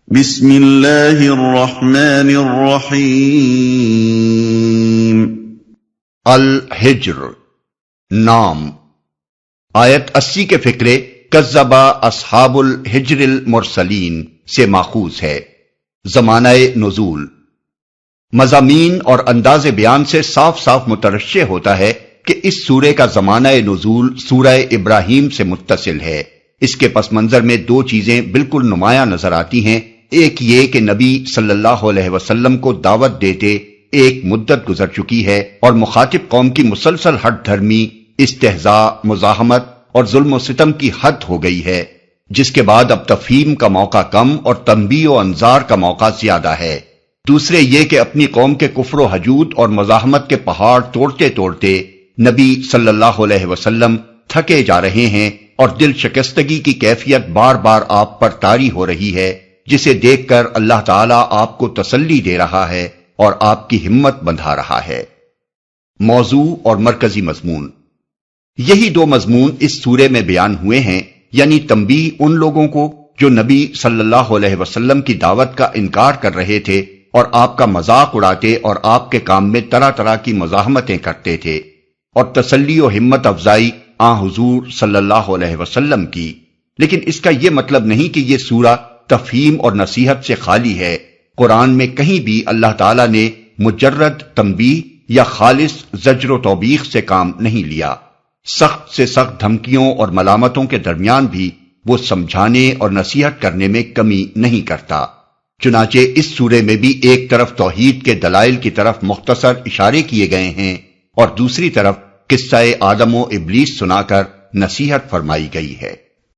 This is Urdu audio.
بسم اللہ الرحمن الرحیم۔ الحجر نام آیت 80 کے فقرے کذب اصحاب الحجر المرسلین سے ماخوذ ہے۔ زمانہ نزول مضامین اور انداز بیان سے صاف صاف مترشح ہوتا ہے کہ اس سورے کا زمانہ نزول سورہ ابراہیم سے متصل ہے۔ اس کے پس منظر میں دو چیزیں بالکل نمایاں نظر آتی ہیں۔ ایک یہ کہ نبی صلی اللہ علیہ وسلم کو دعوت دیتے ایک مدت گزر چکی ہے اور مخاطب قوم کی مسلسل ہٹ دھرمی، استہزاء، مزاحمت اور ظلم و ستم کی حد ہو گئی ہے، جس کے بعد اب تفہیم کا موقع کم اور تنبیہ و انذار کا موقع زیادہ ہے۔ دوسرے یہ کہ اپنی قوم کے کفر و حجود اور مزاحمت کے پہاڑ توڑتے توڑتے نبی صلی اللہ علیہ وسلم تھکے جا رہے ہیں اور دل شکستگی کی کیفیت بار بار آپ پر طاری ہو رہی ہے، جسے دیکھ کر اللہ تعالیٰ آپ کو تسلی دے رہا ہے اور آپ کی ہمت بندھا رہا ہے۔ موضوع اور مرکزی مضمون یہی دو مضمون اس سورے میں بیان ہوئے ہیں، یعنی تنبیہ ان لوگوں کو جو نبی صلی اللہ علیہ وسلم کی دعوت کا انکار کر رہے تھے اور آپ کا مذاق اڑاتے اور آپ کے کام میں طرح طرح کی مزاحمتیں کرتے تھے، اور تسلی و ہمت افزائی حضور صلی اللہ علیہ وسلم کی۔ لیکن اس کا یہ مطلب نہیں کہ یہ سورہ تفہیم اور نصیحت سے خالی ہے۔ قرآن میں کہیں بھی اللہ تعالیٰ نے مجرد تنبیہ یا خالص زجر و توبیخ سے کام نہیں لیا۔ سخت سے سخت دھمکیوں اور ملامتوں کے درمیان بھی وہ سمجھانے اور نصیحت کرنے میں کمی نہیں کرتا۔ چنانچہ اس سورے میں بھی ایک طرف توحید کے دلائل کی طرف مختصر اشارے کیے گئے ہیں اور دوسری طرف قصہ آدم و ابلیس سنا کر نصیحت فرمائی گئی ہے۔